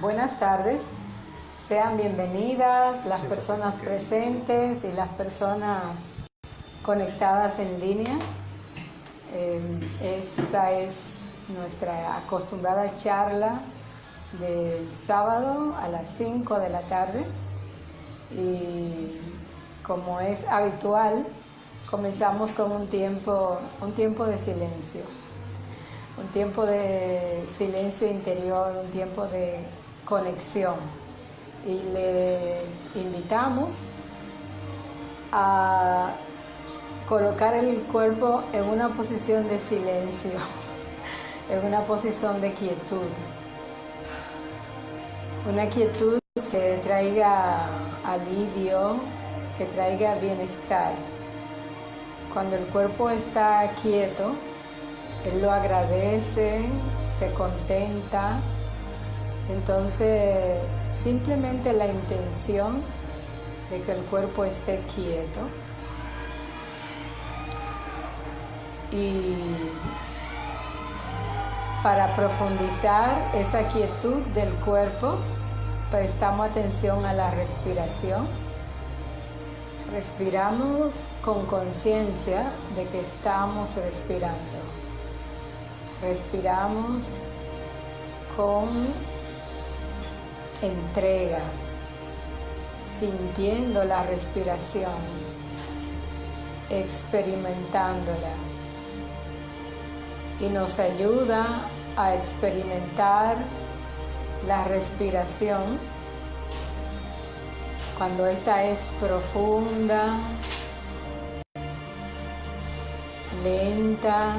Buenas tardes, sean bienvenidas las personas presentes y las personas conectadas en líneas. Esta es nuestra acostumbrada charla de sábado a las 5 de la tarde y como es habitual, comenzamos con un tiempo de silencio. Un tiempo de silencio interior, un tiempo de conexión. Y les invitamos a colocar el cuerpo en una posición de silencio, en una posición de quietud. Una quietud que traiga alivio, que traiga bienestar. Cuando el cuerpo está quieto, él lo agradece, se contenta. Entonces, simplemente la intención de que el cuerpo esté quieto y para profundizar esa quietud del cuerpo, prestamos atención a la respiración. Respiramos con conciencia de que estamos respirando. Respiramos con entrega, sintiendo la respiración, experimentándola. Y nos ayuda a experimentar la respiración cuando esta es profunda, lenta.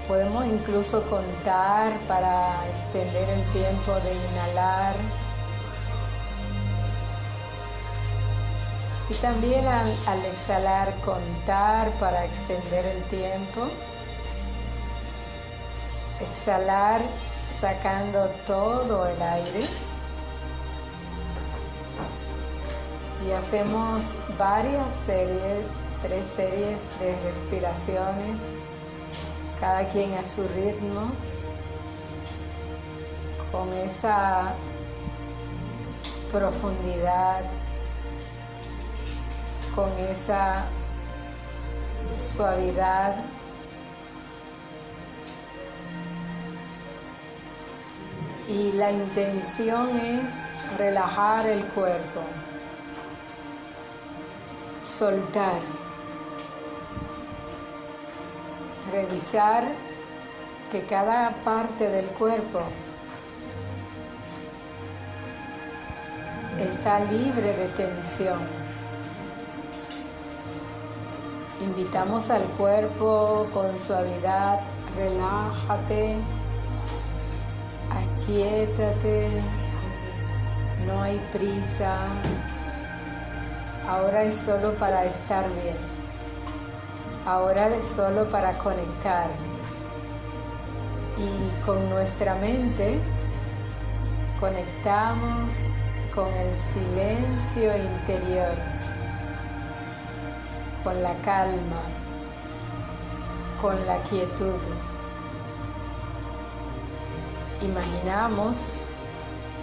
Podemos incluso contar para extender el tiempo de inhalar. Y también al exhalar, contar para extender el tiempo. Exhalar sacando todo el aire. Y hacemos varias series, 3 series de respiraciones. Cada quien a su ritmo, con esa profundidad, con esa suavidad. Y la intención es relajar el cuerpo, soltar. Revisar que cada parte del cuerpo está libre de tensión. Invitamos al cuerpo con suavidad, relájate, aquíétate, no hay prisa. Ahora es solo para estar bien. Ahora es solo para conectar. Y con nuestra mente conectamos con el silencio interior, con la calma, con la quietud. Imaginamos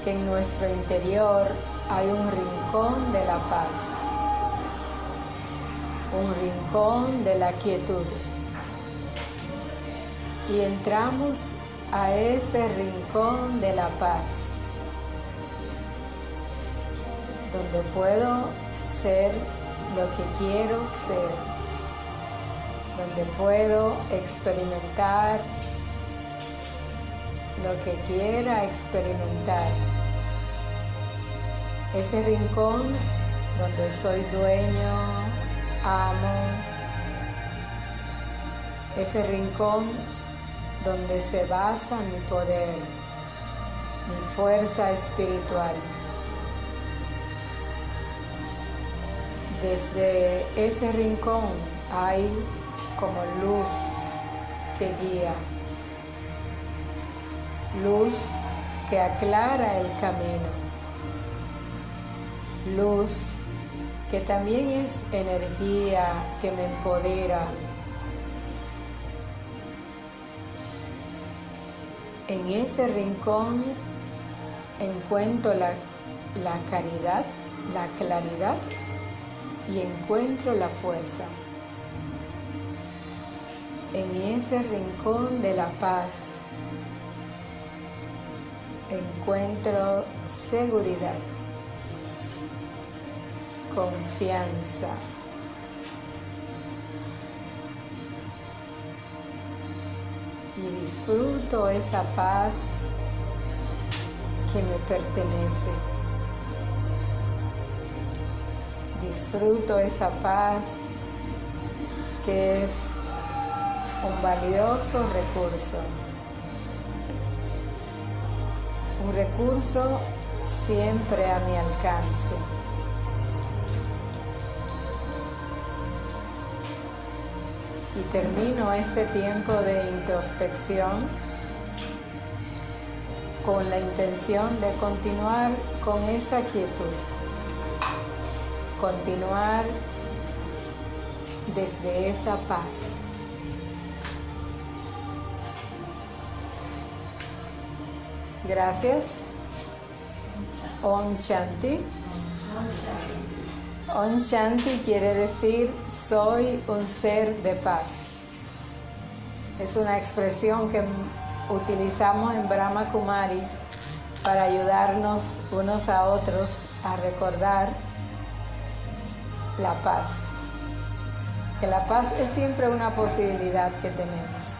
que en nuestro interior hay un rincón de la paz. Un rincón de la quietud. Y entramos a ese rincón de la paz, donde puedo ser lo que quiero ser, donde puedo experimentar lo que quiera experimentar. Ese rincón donde soy dueño, amo, ese rincón donde se basa mi poder, mi fuerza espiritual. Desde ese rincón hay como luz que guía, luz que aclara el camino, luz que también es energía que me empodera. En ese rincón encuentro la caridad, la claridad y encuentro la fuerza. En ese rincón de la paz encuentro seguridad, confianza, y disfruto esa paz que me pertenece. Disfruto esa paz que es un valioso recurso. Un recurso siempre a mi alcance. Y termino este tiempo de introspección con la intención de continuar con esa quietud. Continuar desde esa paz. Gracias. Om Shanti. Om Shanti quiere decir soy un ser de paz. Es una expresión que utilizamos en Brahma Kumaris para ayudarnos unos a otros a recordar la paz. Que la paz es siempre una posibilidad que tenemos.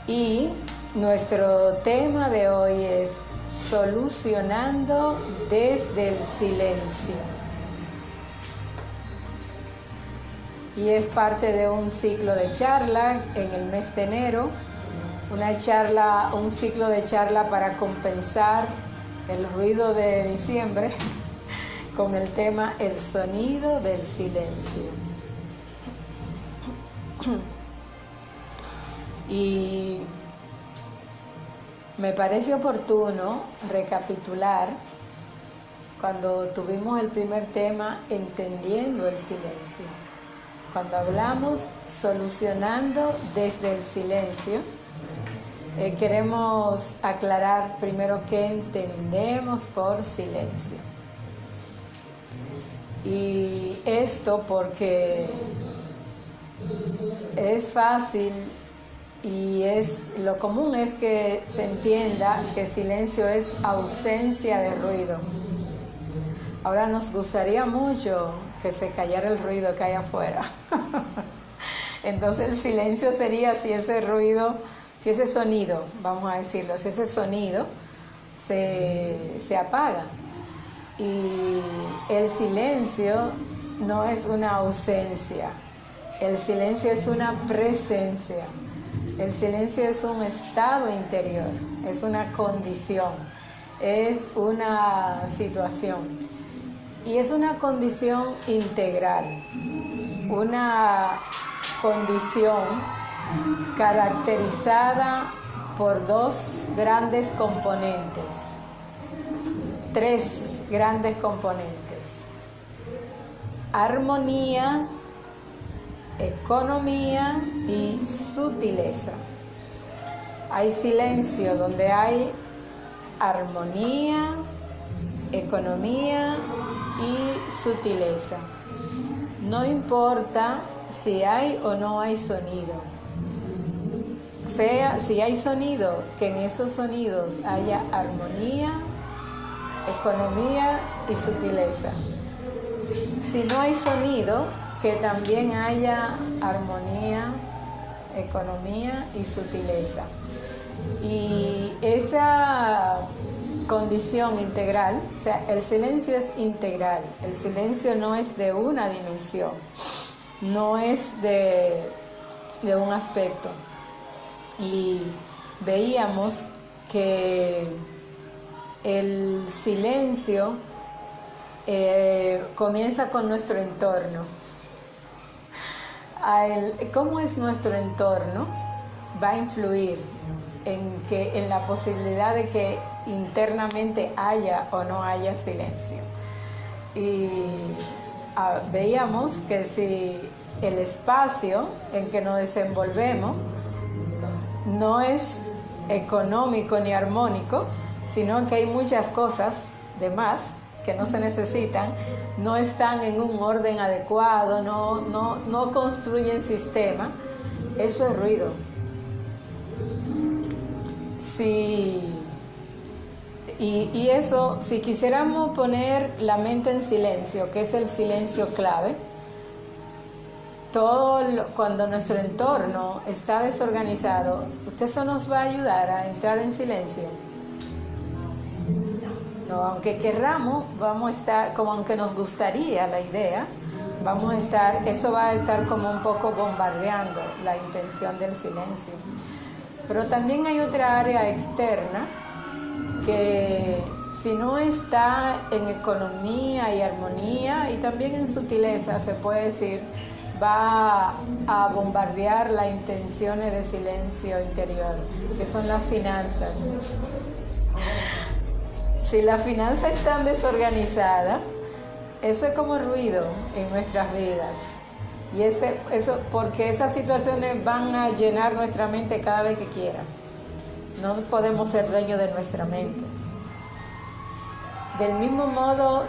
Y nuestro tema de hoy es solucionando desde el silencio. Y es parte de un ciclo de charla en el mes de enero, un ciclo de charla para compensar el ruido de diciembre con el tema el sonido del silencio. Y me parece oportuno recapitular cuando tuvimos el primer tema, entendiendo el silencio. Cuando hablamos solucionando desde el silencio, queremos aclarar primero qué entendemos por silencio. Y esto porque es fácil y lo común es que se entienda que silencio es ausencia de ruido. Ahora nos gustaría mucho que se callara el ruido que hay afuera. Entonces el silencio sería si ese sonido, vamos a decirlo, si ese sonido se apaga. Y el silencio no es una ausencia, el silencio es una presencia. El silencio es un estado interior, es una condición, es una situación. Y es una condición integral, una condición caracterizada por tres grandes componentes: armonía, economía y sutileza. Hay silencio donde hay armonía, economía y sutileza. No importa si hay o no hay sonido. Si hay sonido, que en esos sonidos haya armonía, economía y sutileza. Si no hay sonido, que también haya armonía, economía y sutileza. Y esa condición integral, o sea, el silencio es integral, el silencio no es de una dimensión, no es de un aspecto. Y veíamos que el silencio comienza con nuestro entorno. ¿Cómo es nuestro entorno? Va a influir en la posibilidad de que internamente haya o no haya silencio. Y veíamos que si el espacio en que nos desenvolvemos no es económico ni armónico, sino que hay muchas cosas de más que no se necesitan, no están en un orden adecuado, no construyen sistema. Eso es ruido. Y eso, si quisiéramos poner la mente en silencio, que es el silencio clave, cuando nuestro entorno está desorganizado, eso nos va a ayudar a entrar en silencio. No, aunque querramos, vamos a estar, como aunque nos gustaría la idea, eso va a estar como un poco bombardeando la intención del silencio. Pero también hay otra área externa que, si no está en economía y armonía y también en sutileza, se puede decir, va a bombardear las intenciones de silencio interior, que son las finanzas. Si las finanzas están desorganizadas, eso es como ruido en nuestras vidas. Y eso porque esas situaciones van a llenar nuestra mente cada vez que quieran. No podemos ser dueños de nuestra mente. Del mismo modo,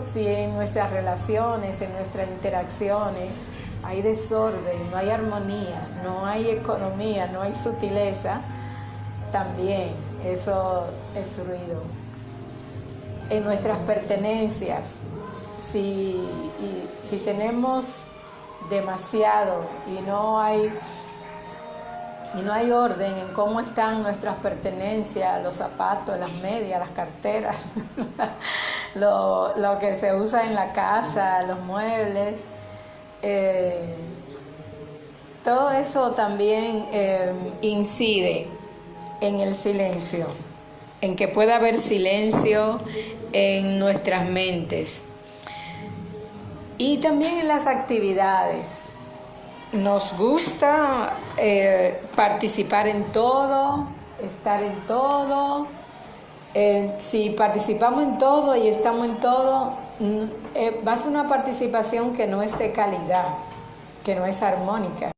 si en nuestras relaciones, en nuestras interacciones, hay desorden, no hay armonía, no hay economía, no hay sutileza, también eso es ruido. En nuestras pertenencias, si tenemos demasiado y no hay orden en cómo están nuestras pertenencias, los zapatos, las medias, las carteras, lo que se usa en la casa, los muebles, todo eso también incide en el silencio, en que pueda haber silencio en nuestras mentes. Y también en las actividades. Nos gusta participar en todo, estar en todo. Si participamos en todo y estamos en todo, va a ser una participación que no es de calidad, que no es armónica.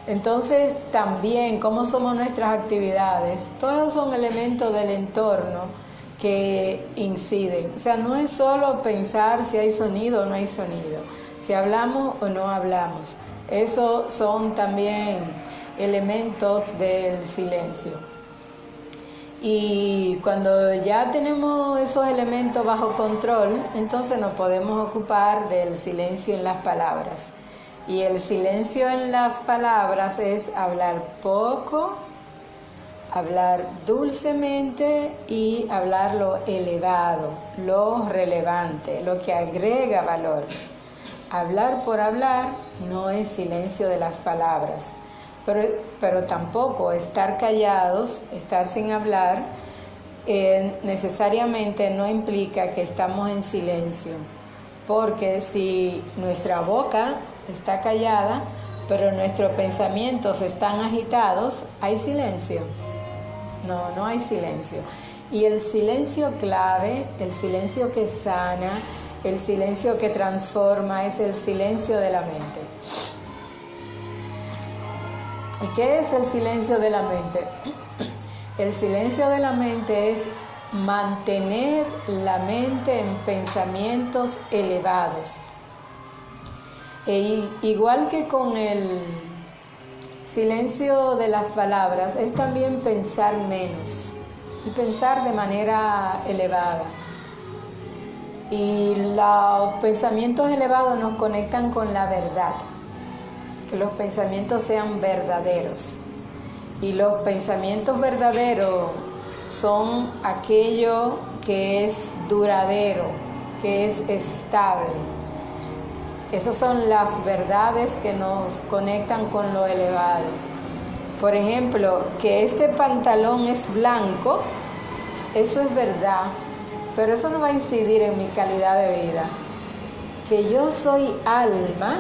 Entonces, también, cómo somos nuestras actividades, todos son elementos del entorno que inciden. O sea, no es solo pensar si hay sonido o no hay sonido, si hablamos o no hablamos. Esos son también elementos del silencio. Y cuando ya tenemos esos elementos bajo control, entonces nos podemos ocupar del silencio en las palabras. Y el silencio en las palabras es hablar poco, hablar dulcemente y hablar lo elevado, lo relevante, lo que agrega valor. Hablar por hablar no es silencio de las palabras, pero tampoco estar callados, estar sin hablar, necesariamente no implica que estamos en silencio, porque si nuestra boca está callada, pero nuestros pensamientos están agitados, ¿hay silencio? No hay silencio. Y el silencio clave, el silencio que sana, el silencio que transforma, es el silencio de la mente. ¿Y qué es el silencio de la mente? El silencio de la mente es mantener la mente en pensamientos elevados. Igual que con el silencio de las palabras, es también pensar menos y pensar de manera elevada. Y los pensamientos elevados nos conectan con la verdad, que los pensamientos sean verdaderos. Y los pensamientos verdaderos son aquello que es duradero, que es estable. Esas son las verdades que nos conectan con lo elevado. Por ejemplo, que este pantalón es blanco, eso es verdad, pero eso no va a incidir en mi calidad de vida. Que yo soy alma,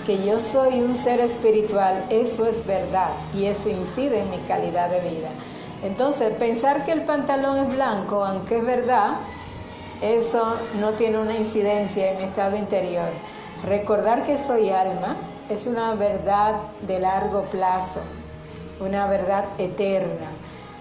que yo soy un ser espiritual, eso es verdad y eso incide en mi calidad de vida. Entonces, pensar que el pantalón es blanco, aunque es verdad, eso no tiene una incidencia en mi estado interior. Recordar que soy alma es una verdad de largo plazo una verdad eterna.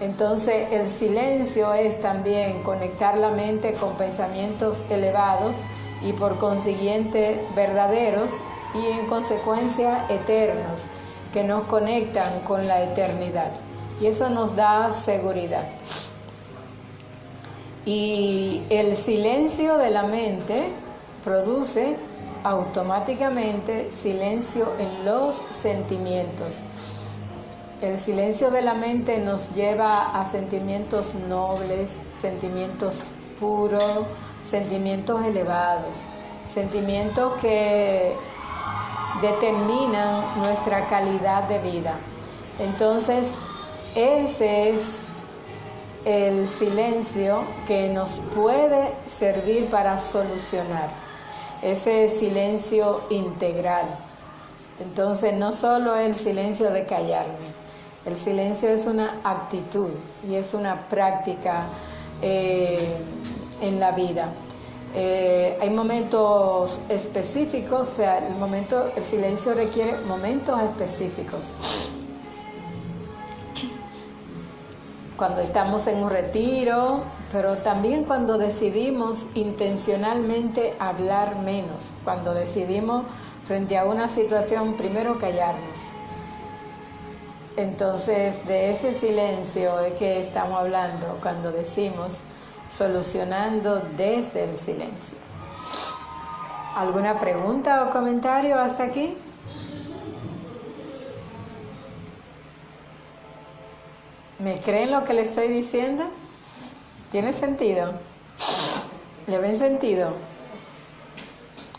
Entonces el silencio es también conectar la mente con pensamientos elevados y por consiguiente verdaderos y en consecuencia eternos, que nos conectan con la eternidad. Y eso nos da seguridad. Y el silencio de la mente produce automáticamente silencio en los sentimientos. El silencio de la mente nos lleva a sentimientos nobles, sentimientos puros, sentimientos elevados, sentimientos que determinan nuestra calidad de vida. Entonces, ese es el silencio que nos puede servir para solucionar, ese silencio integral. Entonces, no solo el silencio de callarme, el silencio es una actitud y es una práctica en la vida. Hay momentos específicos, o sea, el silencio requiere momentos específicos. Cuando estamos en un retiro, pero también cuando decidimos intencionalmente hablar menos, cuando decidimos frente a una situación primero callarnos. Entonces, de ese silencio es que estamos hablando cuando decimos solucionando desde el silencio. ¿Alguna pregunta o comentario hasta aquí? ¿Me creen lo que le estoy diciendo? ¿Tiene sentido? ¿Le ven sentido?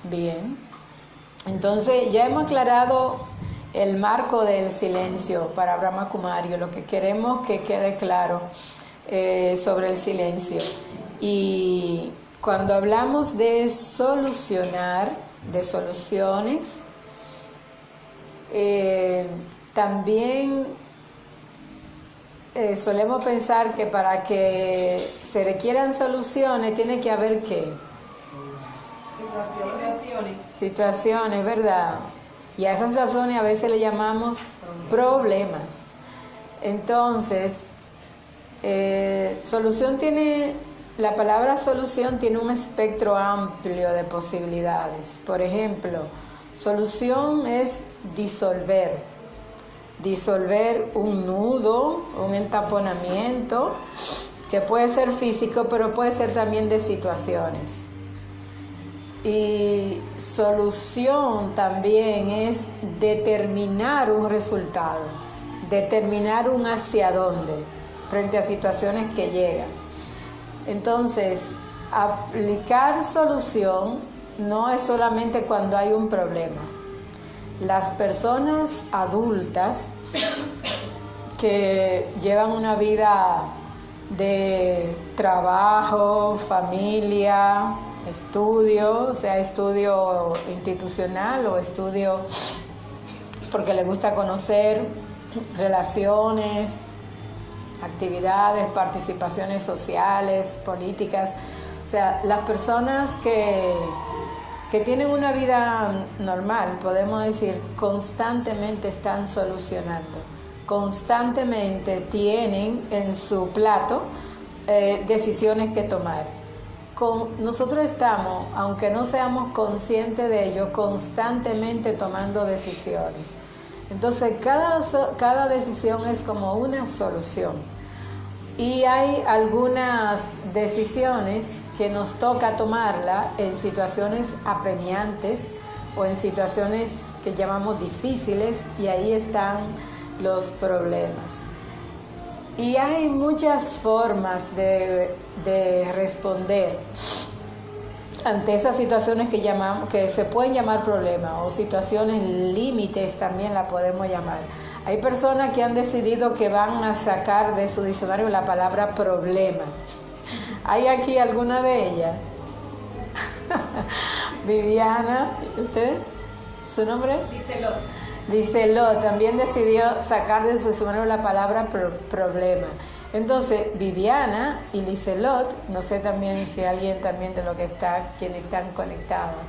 Bien. Entonces ya hemos aclarado el marco del silencio para Brahma Kumaris, lo que queremos que quede claro sobre el silencio. Y cuando hablamos de solucionar, de soluciones, también solemos pensar que para que se requieran soluciones tiene que haber ¿qué? Situaciones, ¿verdad? Y a esas situaciones a veces le llamamos problemas. Entonces, la palabra solución tiene un espectro amplio de posibilidades. Por ejemplo, solución es disolver un nudo, un entaponamiento, que puede ser físico, pero puede ser también de situaciones. Y solución también es determinar un resultado, determinar un hacia dónde, frente a situaciones que llegan. Entonces, aplicar solución no es solamente cuando hay un problema. Las personas adultas que llevan una vida de trabajo, familia, estudio, sea estudio institucional o estudio porque les gusta conocer, relaciones, actividades, participaciones sociales, políticas, o sea, las personas que tienen una vida normal, podemos decir, constantemente están solucionando, constantemente tienen en su plato decisiones que tomar. Nosotros estamos, aunque no seamos conscientes de ello, constantemente tomando decisiones. Entonces, cada decisión es como una solución. Y hay algunas decisiones que nos toca tomarla en situaciones apremiantes o en situaciones que llamamos difíciles, y ahí están los problemas. Y hay muchas formas de responder ante esas situaciones que se pueden llamar problemas, o situaciones límites también la podemos llamar. Hay personas que han decidido que van a sacar de su diccionario la palabra problema. ¿Hay aquí alguna de ellas? Viviana, ¿usted? ¿Su nombre? Licelot también decidió sacar de su diccionario la palabra problema. Entonces, Viviana y Licelot, no sé también si alguien también de quienes están conectados,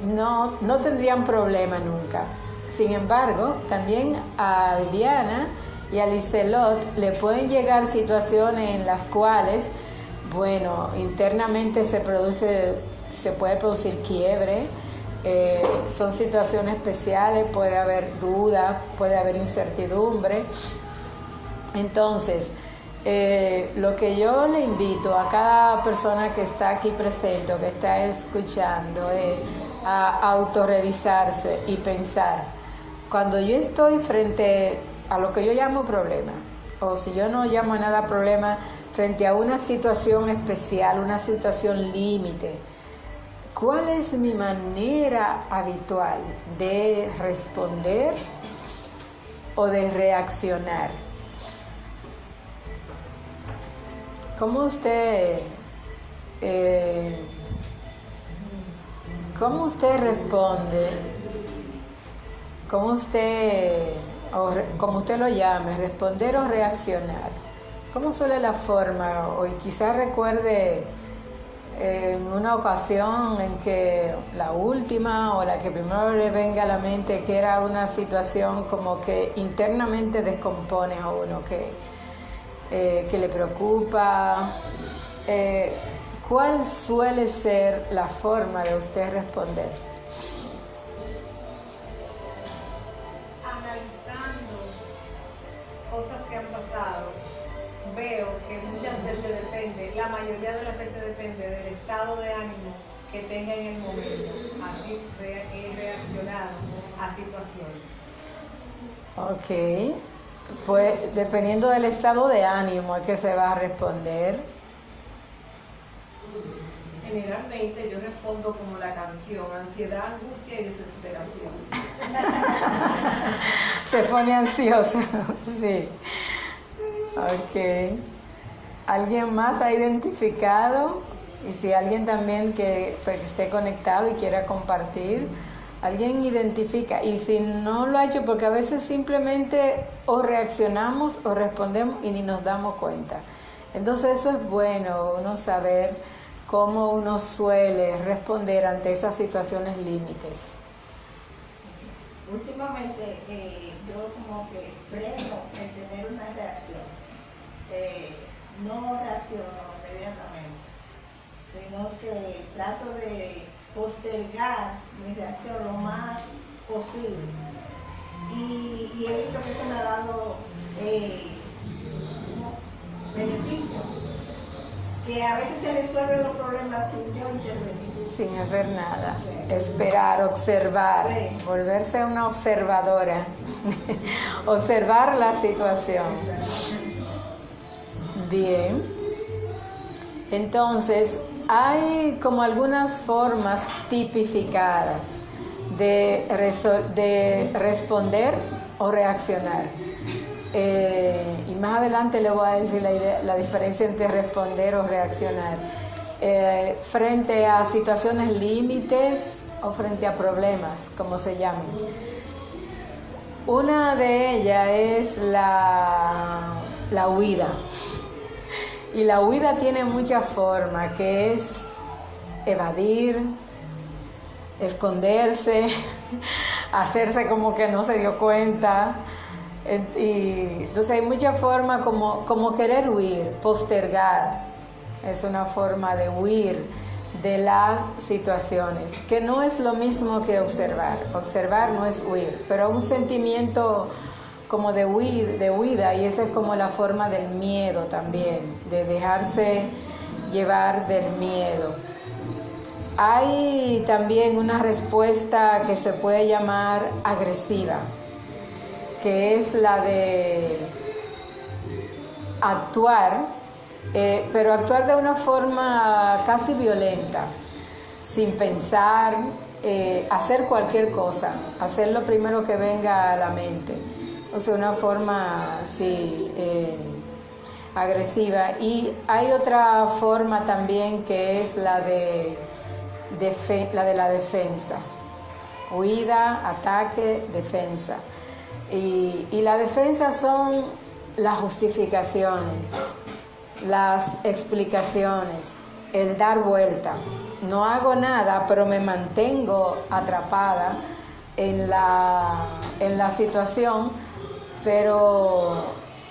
no tendrían problema nunca. Sin embargo, también a Viviana y a Liselot le pueden llegar situaciones en las cuales, bueno, internamente se puede producir quiebre, son situaciones especiales, puede haber duda, puede haber incertidumbre. Entonces, lo que yo le invito a cada persona que está aquí presente o que está escuchando es a autorrevisarse y pensar, cuando yo estoy frente a lo que yo llamo problema, o si yo no llamo a nada problema, frente a una situación especial, una situación límite, ¿cuál es mi manera habitual de responder o de reaccionar? ¿Cómo usted responde? Como usted lo llame, responder o reaccionar. ¿Cómo suele la forma? O quizás recuerde en una ocasión en que la última o la que primero le venga a la mente, que era una situación como que internamente descompone a uno, que le preocupa. ¿Cuál suele ser la forma de usted responder? Analizando cosas que han pasado, veo que muchas veces la mayoría de las veces depende del estado de ánimo que tenga en el momento. Así he reaccionado a situaciones. Ok. Pues dependiendo del estado de ánimo es que se va a responder. Generalmente yo respondo como la canción, ansiedad, angustia y desesperación. Se pone ansioso, sí. Ok. ¿Alguien más ha identificado? Y si alguien también que esté conectado y quiera compartir, alguien identifica. Y si no lo ha hecho, porque a veces simplemente o reaccionamos o respondemos y ni nos damos cuenta. Entonces eso es bueno, uno saber cómo uno suele responder ante esas situaciones límites. Últimamente yo como que freno en tener una reacción. No reacciono inmediatamente, sino que trato de postergar mi reacción lo más posible. Y he visto que eso me ha dado beneficios, que a veces se resuelven los problemas sin yo intervenir. Sin hacer nada. Sí. Esperar, observar, sí. Volverse una observadora. Observar la situación. Bien. Entonces, hay como algunas formas tipificadas de responder o reaccionar. Y más adelante le voy a decir la diferencia entre responder o reaccionar. Frente a situaciones límites o frente a problemas, como se llamen. Una de ellas es la huida. Y la huida tiene muchas formas, que es evadir, esconderse, hacerse como que no se dio cuenta. Y entonces hay muchas formas como querer huir, postergar. Es una forma de huir de las situaciones, que no es lo mismo que observar. Observar no es huir, pero un sentimiento como de huida, y esa es como la forma del miedo también, de dejarse llevar del miedo. Hay también una respuesta que se puede llamar agresiva, que es la de actuar, pero actuar de una forma casi violenta, sin pensar, hacer cualquier cosa, hacer lo primero que venga a la mente. O sea, una forma así agresiva. Y hay otra forma también que es la de la defensa. Huida, ataque, defensa. Y la defensa son las justificaciones, las explicaciones, el dar vuelta. No hago nada, pero me mantengo atrapada en la situación, pero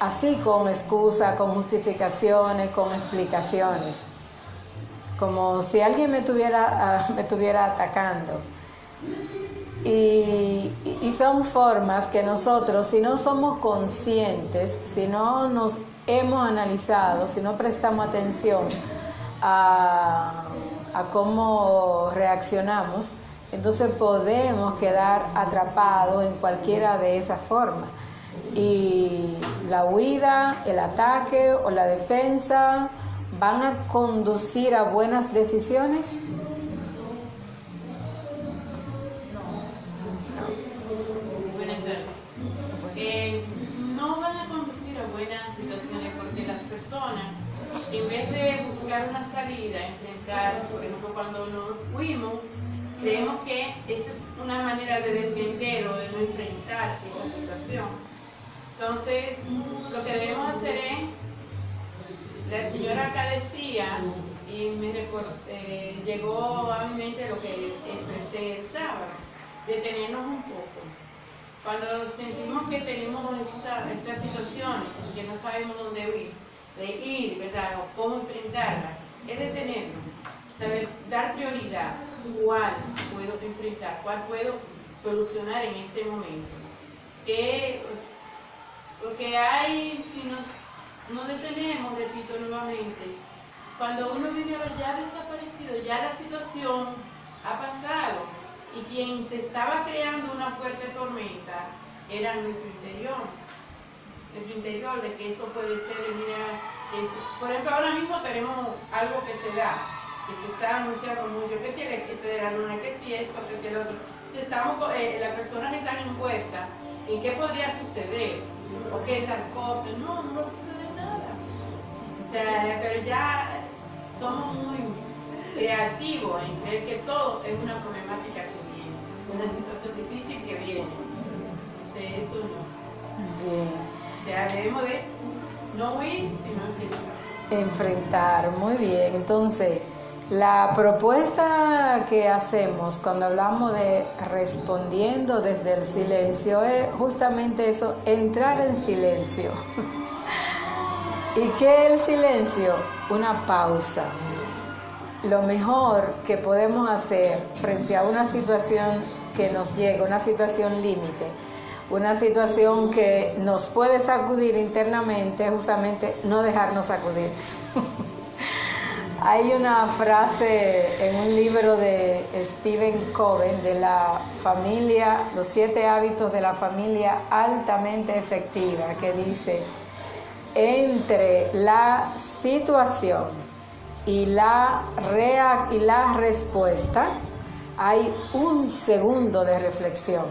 así con excusa, con justificaciones, con explicaciones, como si alguien me estuviera atacando. Y son formas que nosotros, si no somos conscientes, si no nos hemos analizado, si no prestamos atención a cómo reaccionamos, entonces podemos quedar atrapados en cualquiera de esas formas. Y la huida, el ataque o la defensa van a conducir a buenas decisiones. Buenas tardes. No van a conducir a buenas situaciones porque las personas, en vez de buscar una salida, enfrentar, por ejemplo, cuando nos fuimos, creemos que esa es una manera de defender o de no enfrentar esa situación. Entonces, lo que debemos hacer es, la señora acá decía, y llegó a mi mente lo que expresé el sábado, detenernos un poco. Cuando sentimos que tenemos estas situaciones, que no sabemos dónde ir, ¿verdad? O cómo enfrentarlas, es detenernos, saber dar prioridad, cuál puedo enfrentar, cuál puedo solucionar en este momento. Porque si no detenemos, repito nuevamente, cuando uno viene a ver ya desaparecido, ya la situación ha pasado, y quien se estaba creando una fuerte tormenta era nuestro interior, de que esto puede ser, por ejemplo, ahora mismo tenemos algo que se da, que se está anunciando mucho, que si el eclipse de la luna, que si esto, que si el otro. Si las personas están envueltas en qué podría suceder, o qué tal cosa, no sucede nada. O sea, pero ya somos muy creativos en creer que todo es una problemática que viene, una situación difícil que viene. Entonces, eso no. Bien. O sea, debemos de no huir, sino Enfrentar, muy bien. Entonces, la propuesta que hacemos cuando hablamos de respondiendo desde el silencio es justamente eso, entrar en silencio. ¿Y qué es el silencio? Una pausa. Lo mejor que podemos hacer frente a una situación que nos llega, una situación límite, una situación que nos puede sacudir internamente, justamente no dejarnos sacudir. Hay una frase en un libro de Stephen Covey de la familia, los 7 hábitos de la familia altamente efectiva, que dice: entre la situación y la respuesta hay un segundo de reflexión.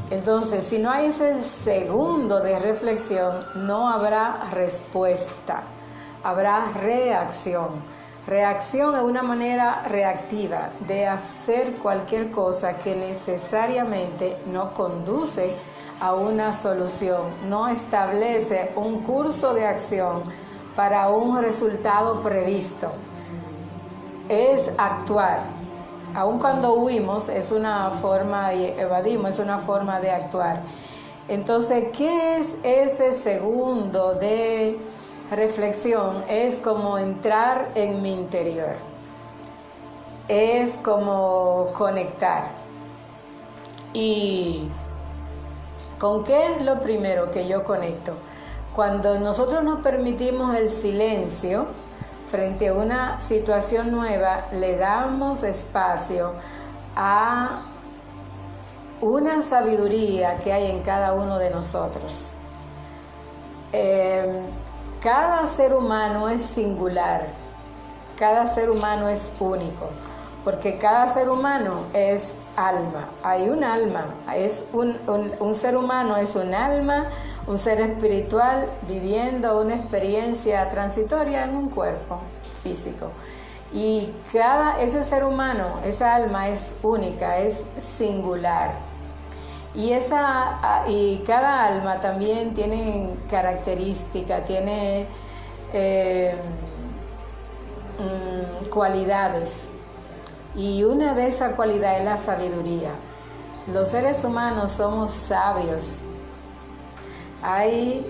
Entonces, si no hay ese segundo de reflexión, no habrá respuesta, habrá reacción. Reacción es una manera reactiva de hacer cualquier cosa que necesariamente no conduce a una solución, no establece un curso de acción para un resultado previsto. Es actuar. Aun cuando huimos es una forma, y evadimos es una forma de actuar. Entonces, ¿qué es ese segundo de reflexión? Es como entrar en mi interior. Es como conectar. ¿Y con qué es lo primero que yo conecto? Cuando nosotros nos permitimos el silencio frente a una situación nueva, le damos espacio a una sabiduría que hay en cada uno de nosotros. Cada ser humano es singular, cada ser humano es único, porque cada ser humano es alma. Hay un alma, un ser humano es un alma, un ser espiritual viviendo una experiencia transitoria en un cuerpo físico. Y ese ser humano, esa alma es única, es singular. Y cada alma también tiene características, tiene cualidades. Y una de esas cualidades es la sabiduría. los seres humanos somos sabios. Hay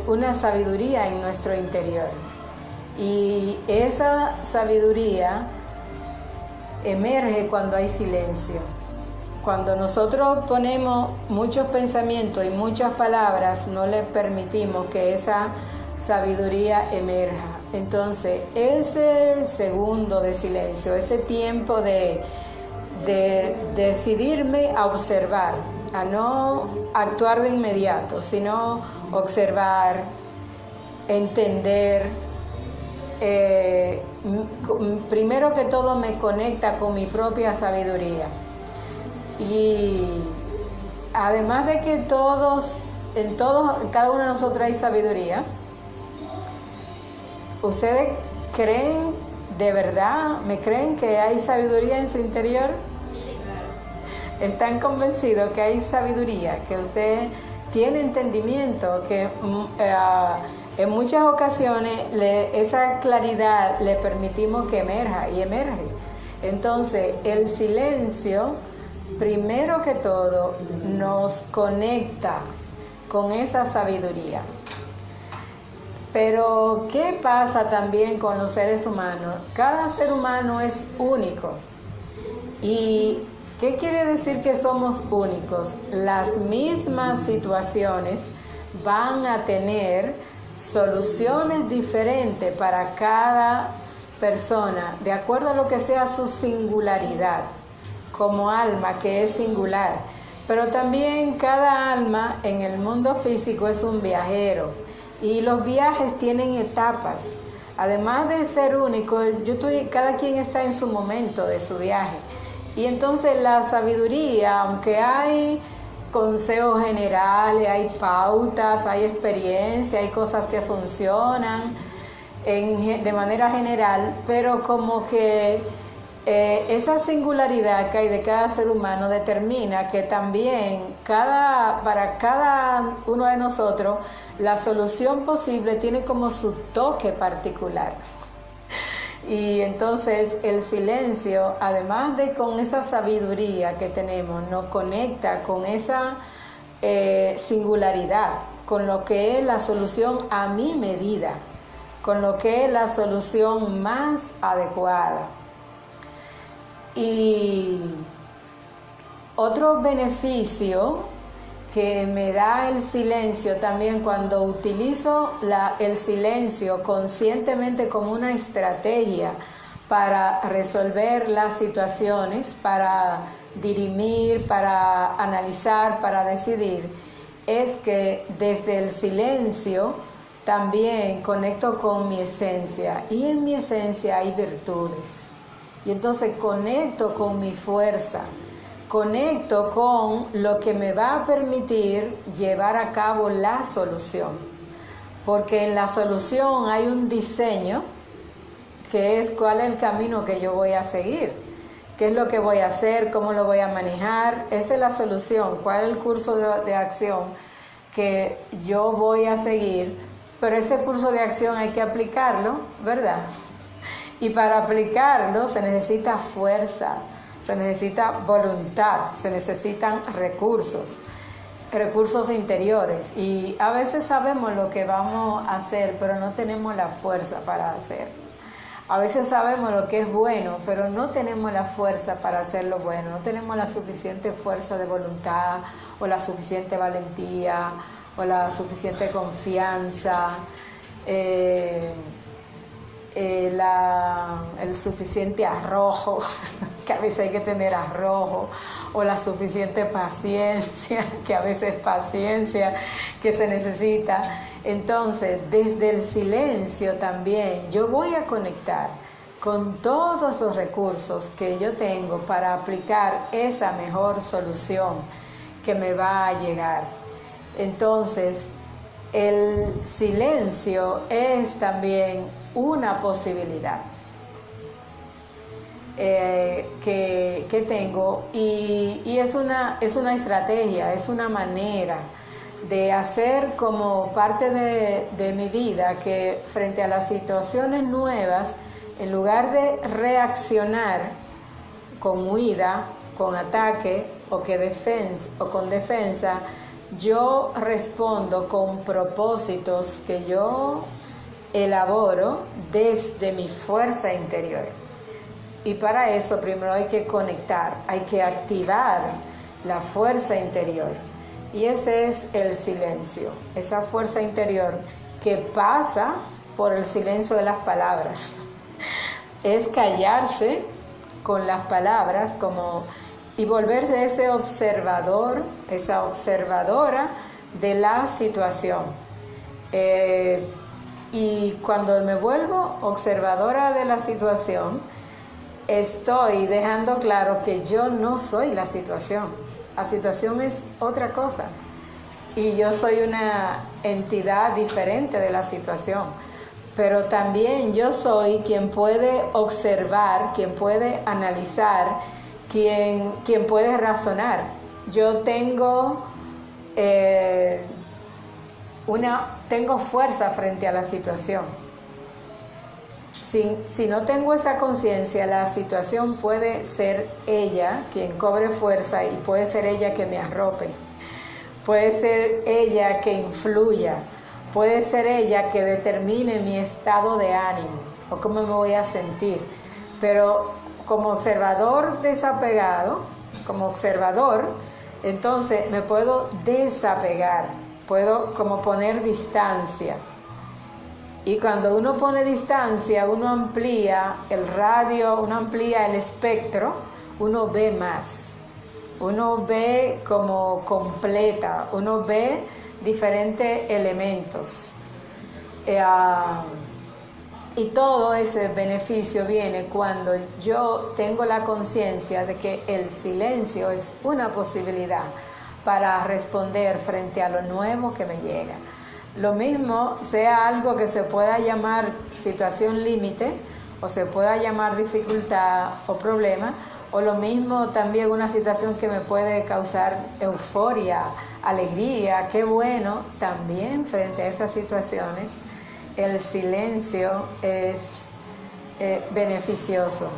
una sabiduría en nuestro interior. Y esa sabiduría emerge cuando hay silencio. Cuando nosotros ponemos muchos pensamientos y muchas palabras, no le permitimos que esa sabiduría emerja. Entonces, ese segundo de silencio, ese tiempo de decidirme a observar, a no actuar de inmediato, sino observar, entender, primero que todo me conecta con mi propia sabiduría. Y además de que en cada uno de nosotros hay sabiduría, ¿ustedes creen de verdad, me creen que hay sabiduría en su interior? ¿Están convencidos que hay sabiduría, que usted tiene entendimiento, que en muchas ocasiones esa claridad le permitimos que emerja y emerge? Entonces, el silencio, primero que todo, nos conecta con esa sabiduría. Pero, ¿qué pasa también con los seres humanos? Cada ser humano es único. ¿Y qué quiere decir que somos únicos? Las mismas situaciones van a tener soluciones diferentes para cada persona, de acuerdo a lo que sea su singularidad, como alma que es singular. Pero también cada alma en el mundo físico es un viajero. Y los viajes tienen etapas. Además de ser único, cada quien está en su momento de su viaje. Y entonces la sabiduría, aunque hay consejos generales, hay pautas, hay experiencia, hay cosas que funcionan de manera general, pero como que esa singularidad que hay de cada ser humano determina que también para cada uno de nosotros la solución posible tiene como su toque particular. Y entonces el silencio, además de con esa sabiduría que tenemos, nos conecta con esa singularidad, con lo que es la solución a mi medida, con lo que es la solución más adecuada. Y otro beneficio que me da el silencio también, cuando utilizo el silencio conscientemente como una estrategia para resolver las situaciones, para dirimir, para analizar, para decidir, es que desde el silencio también conecto con mi esencia, y en mi esencia hay virtudes. Y entonces conecto con mi fuerza, conecto con lo que me va a permitir llevar a cabo la solución. Porque en la solución hay un diseño, que es cuál es el camino que yo voy a seguir, qué es lo que voy a hacer, cómo lo voy a manejar. Esa es la solución, cuál es el curso de acción que yo voy a seguir. Pero ese curso de acción hay que aplicarlo, ¿verdad? Y para aplicarlo se necesita fuerza, se necesita voluntad, se necesitan recursos interiores. Y a veces sabemos lo que vamos a hacer, pero no tenemos la fuerza para hacer. A veces sabemos lo que es bueno, pero no tenemos la fuerza para hacer lo bueno. No tenemos la suficiente fuerza de voluntad, o la suficiente valentía, o la suficiente confianza, el suficiente arrojo, que a veces hay que tener arrojo, o la suficiente paciencia, que a veces es paciencia que se necesita. Entonces, desde el silencio también yo voy a conectar con todos los recursos que yo tengo para aplicar esa mejor solución que me va a llegar. Entonces, el silencio es también una posibilidad que tengo, y es una estrategia, es una manera de hacer como parte de mi vida, que frente a las situaciones nuevas, en lugar de reaccionar con huida, con ataque o con defensa, yo respondo con propósitos que yo elaboro desde mi fuerza interior. Y para eso primero hay que conectar, hay que activar la fuerza interior. Y ese es el silencio, esa fuerza interior que pasa por el silencio de las palabras. Es callarse con las palabras y volverse ese observador, esa observadora de la situación. Y cuando me vuelvo observadora de la situación, estoy dejando claro que yo no soy la situación. La situación es otra cosa. Y yo soy una entidad diferente de la situación. Pero también yo soy quien puede observar, quien puede analizar, quien puede razonar. Yo tengo fuerza frente a la situación. Si no tengo esa conciencia, la situación puede ser ella quien cobre fuerza y puede ser ella que me arrope. Puede ser ella que influya. Puede ser ella que determine mi estado de ánimo o cómo me voy a sentir. Pero como observador desapegado, como observador, entonces me puedo desapegar. Puedo como poner distancia. Y cuando uno pone distancia, uno amplía el radio, uno amplía el espectro, uno ve más. Uno ve como completa, uno ve diferentes elementos. Y todo ese beneficio viene cuando yo tengo la conciencia de que el silencio es una posibilidad para responder frente a lo nuevo que me llega. Lo mismo sea algo que se pueda llamar situación límite o se pueda llamar dificultad o problema, o lo mismo también una situación que me puede causar euforia, alegría, qué bueno. También frente a esas situaciones el silencio es beneficioso,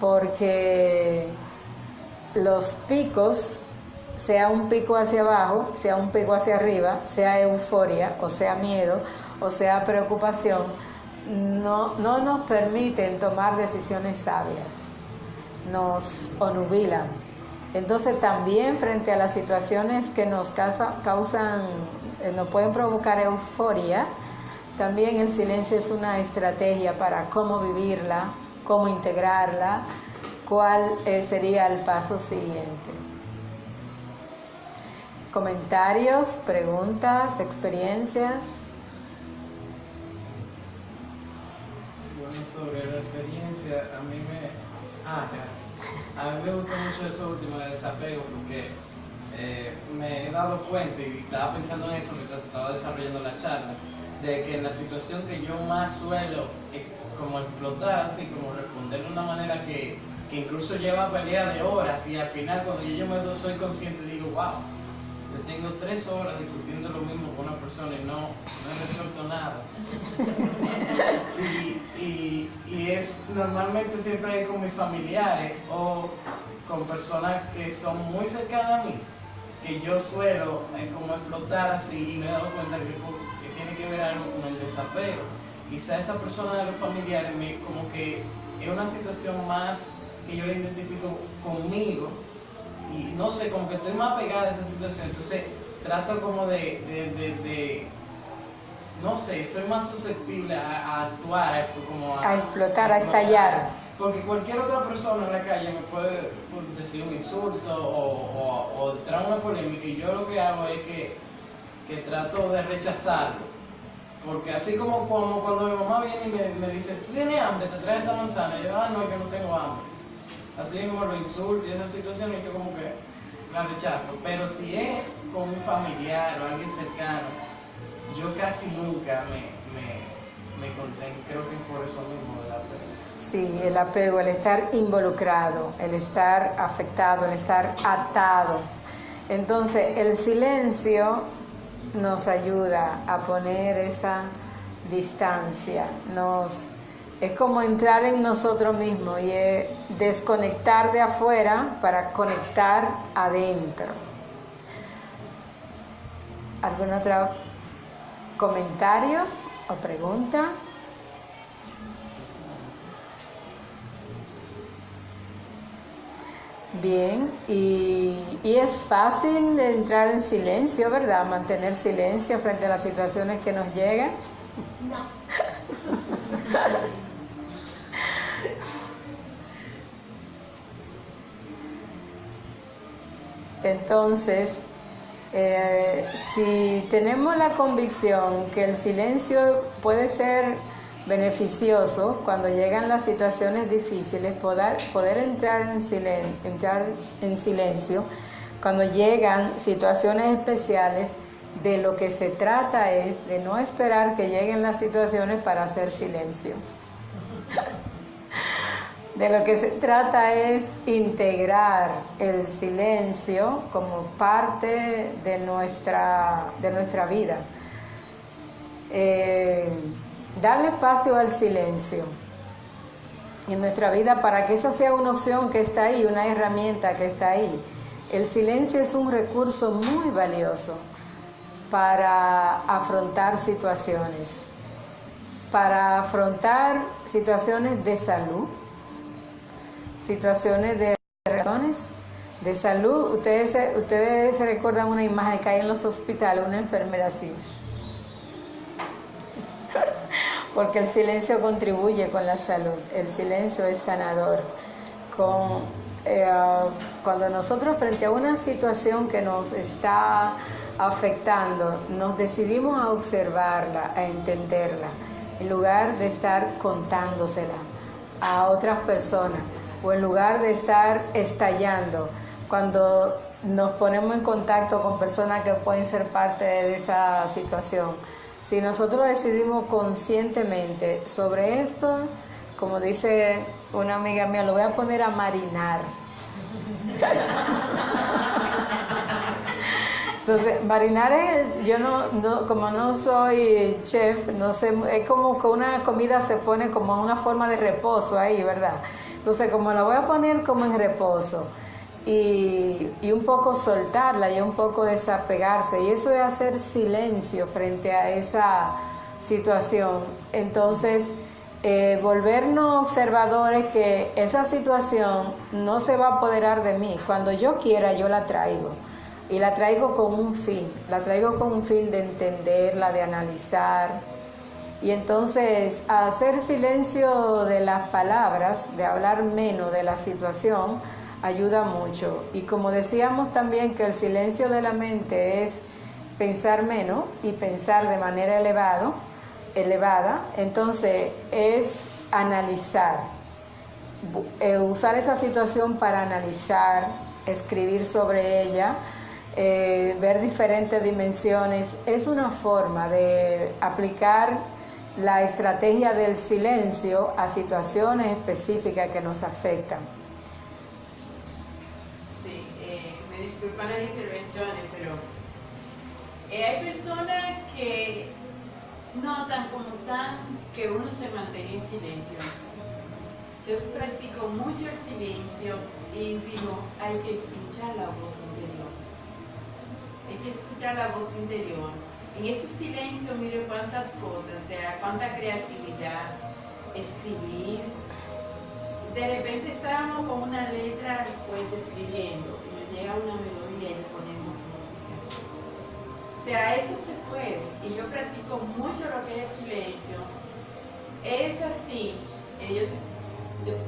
porque los picos, sea un pico hacia abajo, sea un pico hacia arriba, sea euforia o sea miedo o sea preocupación, no nos permiten tomar decisiones sabias, nos onubilan. Entonces también frente a las situaciones que nos pueden provocar euforia, también el silencio es una estrategia para cómo vivirla, cómo integrarla, cuál sería el paso siguiente. Comentarios, preguntas, experiencias. Bueno, sobre la experiencia, a mí me gusta mucho eso último de desapego, porque me he dado cuenta y estaba pensando en eso mientras estaba desarrollando la charla, de que en la situación que yo más suelo como explotar, así como responder de una manera que incluso lleva a pelea de horas, y al final cuando yo soy consciente digo, wow, yo tengo 3 horas discutiendo lo mismo con una persona y no he resuelto nada. y es normalmente siempre con mis familiares o con personas que son muy cercanas a mí, que yo suelo como explotar así, y me he dado cuenta que tiene que ver algo con el desapego. Quizá esa persona de los familiares como que es una situación más que yo la identifico conmigo, y no sé, como que estoy más pegada a esa situación, entonces trato como no sé, soy más susceptible a actuar, como a explotar, a estallar. Porque cualquier otra persona en la calle me puede decir un insulto o traer una polémica, y yo lo que hago es que trato de rechazarlo. Porque así como cuando mi mamá viene y me dice, ¿tú tienes hambre? ¿Te traes esta manzana? Y yo, no, que no tengo hambre. Así como lo insulto y esas situaciones, yo como que la rechazo. Pero si es con un familiar o alguien cercano, yo casi nunca me contengo. Creo que es por eso mismo el apego. Sí, el apego, el estar involucrado, el estar afectado, el estar atado. Entonces, el silencio nos ayuda a poner esa distancia, nos Es como entrar en nosotros mismos y desconectar de afuera para conectar adentro. ¿Algún otro comentario o pregunta? Bien, y es fácil entrar en silencio, ¿verdad? Mantener silencio frente a las situaciones que nos llegan. No. Entonces, si tenemos la convicción que el silencio puede ser beneficioso cuando llegan las situaciones difíciles, poder entrar en silencio cuando llegan situaciones especiales, de lo que se trata es de no esperar que lleguen las situaciones para hacer silencio. De lo que se trata es integrar el silencio como parte de nuestra vida. Darle espacio al silencio en nuestra vida para que esa sea una opción que está ahí, una herramienta que está ahí. El silencio es un recurso muy valioso para afrontar situaciones de salud, situaciones de relaciones, de salud. Ustedes se recuerdan una imagen que hay en los hospitales, una enfermera así. Porque el silencio contribuye con la salud, el silencio es sanador. Cuando nosotros frente a una situación que nos está afectando, nos decidimos a observarla, a entenderla, en lugar de estar contándosela a otras personas o en lugar de estar estallando, cuando nos ponemos en contacto con personas que pueden ser parte de esa situación. Si nosotros decidimos conscientemente sobre esto, como dice una amiga mía, lo voy a poner a marinar. Entonces, marinar es, yo como no soy chef, no sé, es como que una comida se pone como una forma de reposo ahí, ¿verdad? Entonces, como la voy a poner como en reposo y un poco soltarla y un poco desapegarse, y eso es hacer silencio frente a esa situación. Entonces, volvernos observadores que esa situación no se va a apoderar de mí. Cuando yo quiera, yo la traigo. Y la traigo con un fin, de entenderla, de analizar. Y entonces hacer silencio de las palabras, de hablar menos de la situación, ayuda mucho. Y como decíamos también que el silencio de la mente es pensar menos y pensar de manera elevada, entonces es analizar, usar esa situación para analizar, escribir sobre ella, ver diferentes dimensiones. Es una forma de aplicar la estrategia del silencio a situaciones específicas que nos afectan. Sí, me disculpan las intervenciones, pero hay personas que notan como tan que uno se mantiene en silencio. Yo practico mucho el silencio y digo, hay que escuchar la voz interior. Hay que escuchar la voz interior. En ese silencio, mire cuántas cosas, o sea, cuánta creatividad, escribir. De repente estábamos con una letra, pues, escribiendo, y me llega una melodía y le ponemos música. O sea, eso se puede. Y yo practico mucho lo que es silencio. Es así, yo soy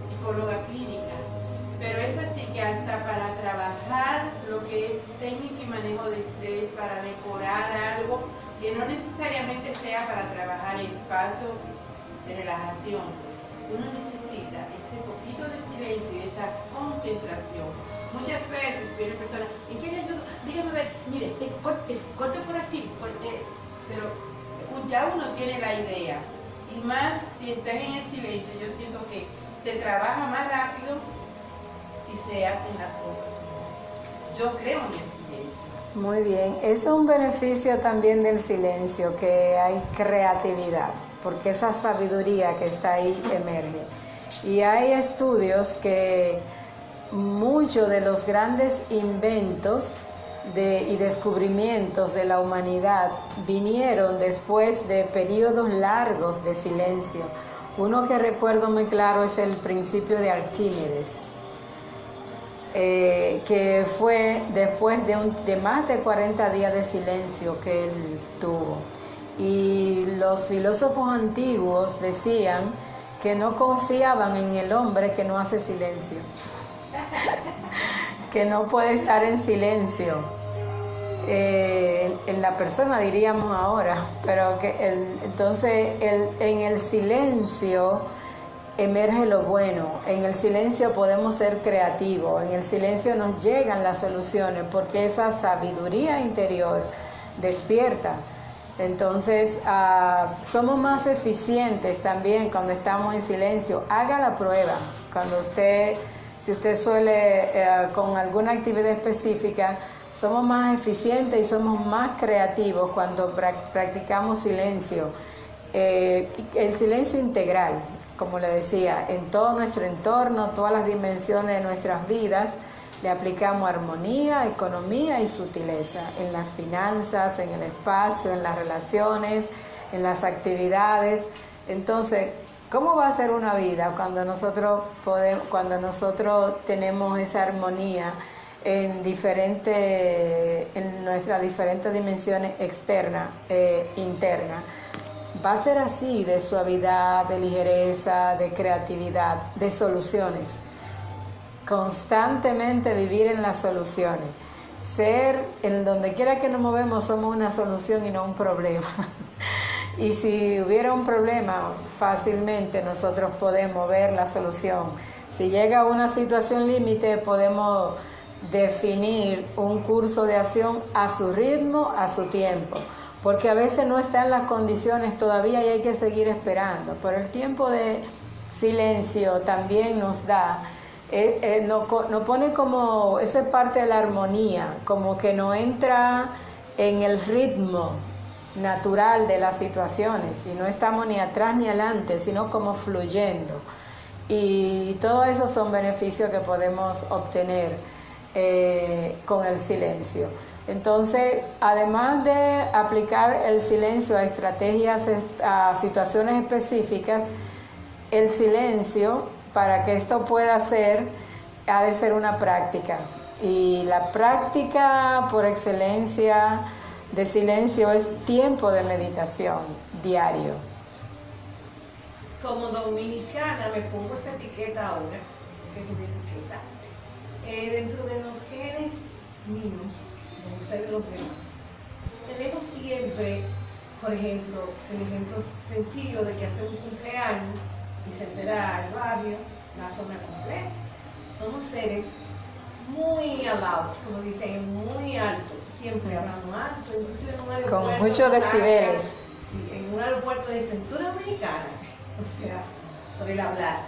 psicóloga clínica, pero es así que hasta para trabajar lo que es técnica y manejo de estrés, para decorar algo que no necesariamente sea para trabajar espacio de relajación, uno necesita ese poquito de silencio y esa concentración. Muchas veces viene persona, ¿en qué le ayudo? Dígame ver, mire, corte por aquí, pero ya uno tiene la idea. Y más si están en el silencio, yo siento que se trabaja más rápido y se hacen las cosas mejor. Yo creo en el silencio. Muy bien, eso es un beneficio también del silencio, que hay creatividad, porque esa sabiduría que está ahí emerge. Y hay estudios que muchos de los grandes inventos y descubrimientos de la humanidad vinieron después de periodos largos de silencio. Uno que recuerdo muy claro es el principio de Arquímedes, que fue después de más de 40 días de silencio que él tuvo. Y los filósofos antiguos decían que no confiaban en el hombre que no hace silencio, que no puede estar en silencio, en la persona diríamos ahora, pero que entonces en el silencio emerge lo bueno, en el silencio podemos ser creativos, en el silencio nos llegan las soluciones, porque esa sabiduría interior despierta. Entonces somos más eficientes también cuando estamos en silencio. Haga la prueba. Si usted suele con alguna actividad específica, somos más eficientes y somos más creativos cuando practicamos silencio. El silencio integral, como le decía, en todo nuestro entorno, todas las dimensiones de nuestras vidas, le aplicamos armonía, economía y sutileza en las finanzas, en el espacio, en las relaciones, en las actividades. Entonces, ¿cómo va a ser una vida cuando nosotros tenemos esa armonía en nuestras diferentes dimensiones externas e internas? Va a ser así, de suavidad, de ligereza, de creatividad, de soluciones. Constantemente vivir en las soluciones. Ser, en donde quiera que nos movemos, somos una solución y no un problema. Y si hubiera un problema, fácilmente nosotros podemos ver la solución. Si llega a una situación límite, podemos definir un curso de acción a su ritmo, a su tiempo. Porque a veces no están las condiciones todavía y hay que seguir esperando. Pero el tiempo de silencio también nos da, nos pone como, esa es parte de la armonía, como que no entra en el ritmo natural de las situaciones y no estamos ni atrás ni adelante, sino como fluyendo. Y todo eso son beneficios que podemos obtener con el silencio. Entonces, además de aplicar el silencio a estrategias, a situaciones específicas, el silencio, para que esto pueda ser, ha de ser una práctica. Y la práctica por excelencia de silencio es tiempo de meditación diario. Como dominicana me pongo esa etiqueta ahora, que es una etiqueta. Dentro de los genes míos, de los seres de los demás, tenemos siempre, por ejemplo, el ejemplo sencillo de que hace un cumpleaños y se entera el barrio, la zona completa. Somos seres muy alados, como dicen, muy altos, siempre hablando alto, inclusive en un aeropuerto. Con muchos decibeles. Sí, en un aeropuerto dicen, tú eres dominicana, o sea, por el hablar.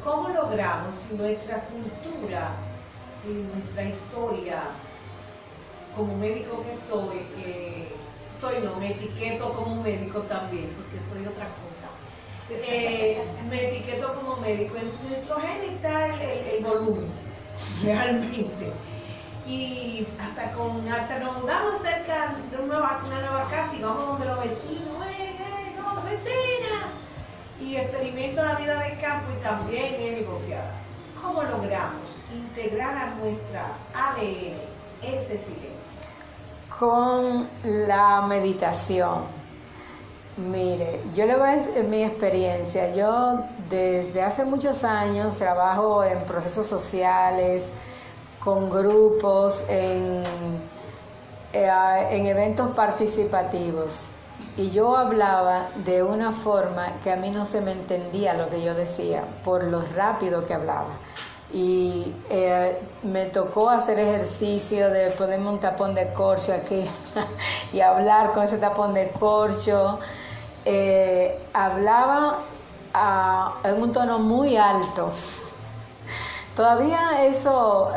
¿Cómo logramos si nuestra cultura y nuestra historia, como médico que me etiqueto como médico también, porque soy otra cosa. Me etiqueto como médico. En nuestro gen está el volumen, realmente. Y hasta nos mudamos cerca de una nueva casa y vamos donde los vecinos, no, vecina. Y experimento la vida del campo y también es negociada. ¿Cómo logramos integrar a nuestra ADN ese silencio? Con la meditación. Mire, yo le voy a decir mi experiencia. Yo desde hace muchos años trabajo en procesos sociales, con grupos, en eventos participativos. Y yo hablaba de una forma que a mí no se me entendía lo que yo decía, por lo rápido que hablaba. Y me tocó hacer ejercicio de ponerme un tapón de corcho aquí y hablar con ese tapón de corcho. Hablaba en un tono muy alto. Todavía eso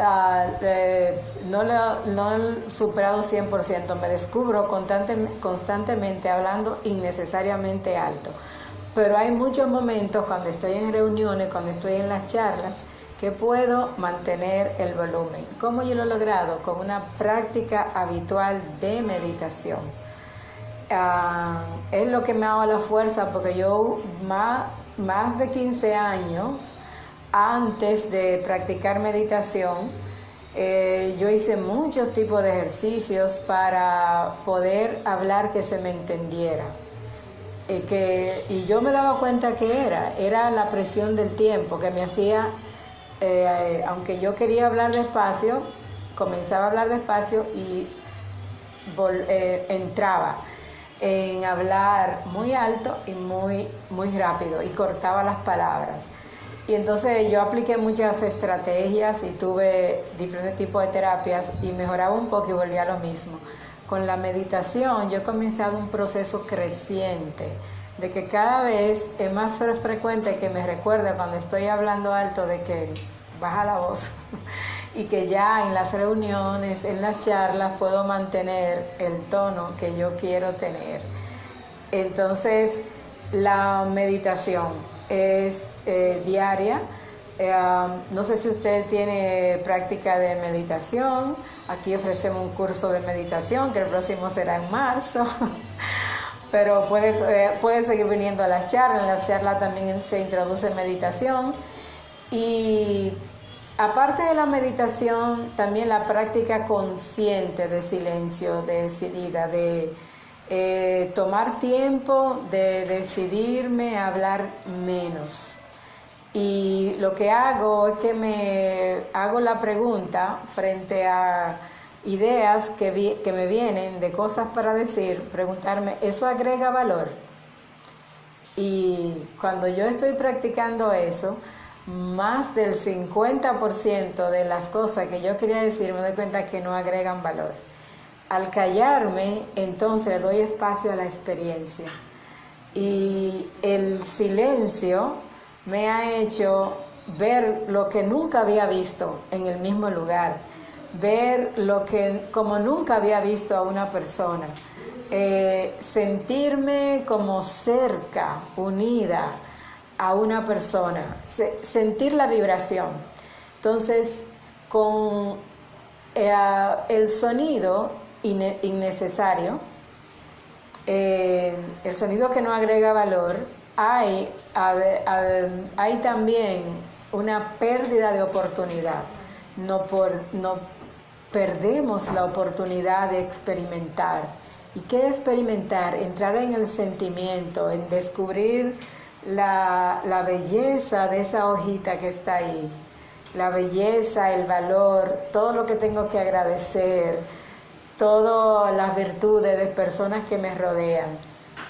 no lo he superado 100%. Me descubro constantemente hablando innecesariamente alto. pero hay muchos momentos cuando estoy en reuniones, cuando estoy en las charlas, que puedo mantener el volumen. ¿Cómo yo lo he logrado? Con una práctica habitual de meditación. Es lo que me ha dado la fuerza, porque yo más de 15 años antes de practicar meditación, yo hice muchos tipos de ejercicios para poder hablar que se me entendiera. Y yo me daba cuenta que era la presión del tiempo que me hacía, aunque yo quería hablar despacio, comenzaba a hablar despacio y entraba en hablar muy alto y muy rápido y cortaba las palabras. Y entonces yo apliqué muchas estrategias y tuve diferentes tipos de terapias y mejoraba un poco y volvía a lo mismo. Con la meditación yo he comenzado un proceso creciente de que cada vez es más frecuente que me recuerde cuando estoy hablando alto de que baja la voz y que ya en las reuniones, en las charlas puedo mantener el tono que yo quiero tener. Entonces la meditación es diaria. No sé si usted tiene práctica de meditación. Aquí ofrecemos un curso de meditación que el próximo será en marzo. Pero puede seguir viniendo a las charlas. En las charlas también se introduce meditación. Y aparte de la meditación, también la práctica consciente de silencio, decidida, de tomar tiempo, de decidirme a hablar menos. Y lo que hago es que me hago la pregunta frente a ideas que me vienen de cosas para decir, preguntarme, ¿eso agrega valor? Y cuando yo estoy practicando eso, más del 50% de las cosas que yo quería decir me doy cuenta que no agregan valor. Al callarme, entonces le doy espacio a la experiencia. Y el silencio me ha hecho ver lo que nunca había visto en el mismo lugar, ver lo que como nunca había visto a una persona, sentirme como cerca, unida a una persona, sentir la vibración. Entonces, con el sonido innecesario, el sonido que no agrega valor, hay también una pérdida de oportunidad. No perdemos la oportunidad de experimentar. ¿Y qué experimentar? Entrar en el sentimiento, en descubrir la belleza de esa hojita que está ahí, la belleza, el valor, todo lo que tengo que agradecer, todas las virtudes de personas que me rodean.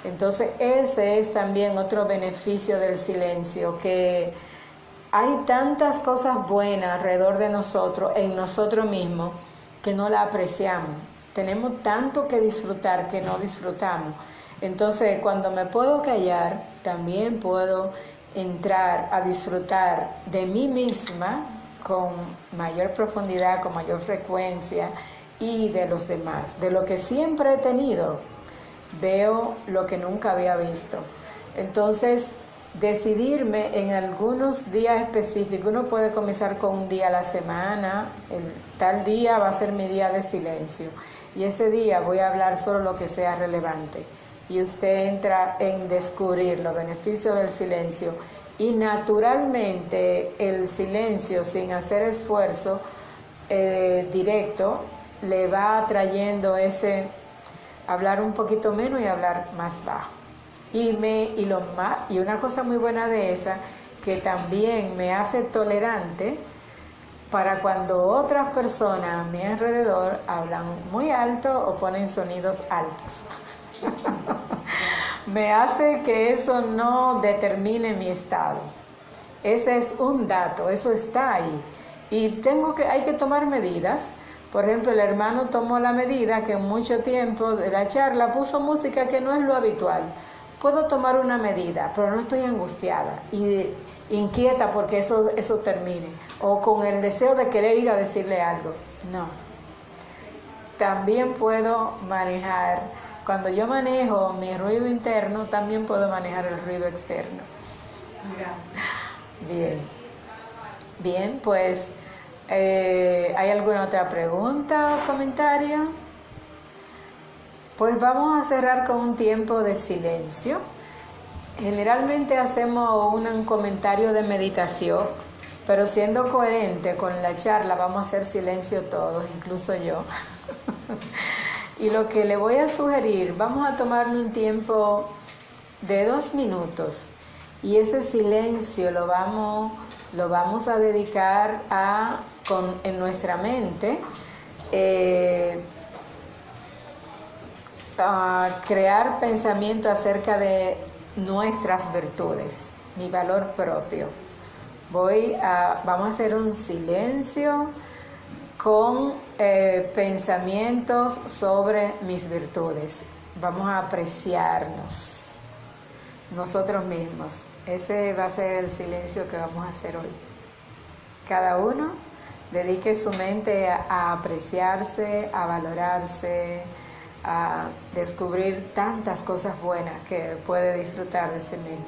Entonces ese es también otro beneficio del silencio, que hay tantas cosas buenas alrededor de nosotros, en nosotros mismos, que no la apreciamos. Tenemos tanto que disfrutar que no disfrutamos. Entonces cuando me puedo callar, también puedo entrar a disfrutar de mí misma con mayor profundidad, con mayor frecuencia, y de los demás, de lo que siempre he tenido. Veo lo que nunca había visto. Entonces, decidirme en algunos días específicos. Uno puede comenzar con un día a la semana. Tal día va a ser mi día de silencio. Y ese día voy a hablar solo lo que sea relevante. Y usted entra en descubrir los beneficios del silencio. Y naturalmente el silencio, sin hacer esfuerzo directo, le va atrayendo ese hablar un poquito menos y hablar más bajo. Y una cosa muy buena de esa, que también me hace tolerante para cuando otras personas a mi alrededor hablan muy alto o ponen sonidos altos. Me hace que eso no determine mi estado. Ese es un dato, eso está ahí. Y hay que tomar medidas. Por ejemplo, el hermano tomó la medida que en mucho tiempo de la charla puso música que no es lo habitual. Puedo tomar una medida, pero no estoy angustiada y inquieta porque eso termine, o con el deseo de querer ir a decirle algo. No. También puedo manejar cuando yo manejo mi ruido interno, también puedo manejar el ruido externo. Gracias. Bien. Bien, pues, ¿hay alguna otra pregunta o comentario? Pues vamos a cerrar con un tiempo de silencio. Generalmente hacemos un comentario de meditación, pero siendo coherente con la charla vamos a hacer silencio todos, incluso yo. Y lo que le voy a sugerir, vamos a tomar un tiempo de 2 minutos y ese silencio lo vamos a dedicar en nuestra mente a crear pensamiento acerca de nuestras virtudes, mi valor propio. Vamos a hacer un silencio con pensamientos sobre mis virtudes. Vamos a apreciarnos nosotros mismos. Ese va a ser el silencio que vamos a hacer hoy. Cada uno dedique su mente a apreciarse, a valorarse, a descubrir tantas cosas buenas que puede disfrutar de sí mismo.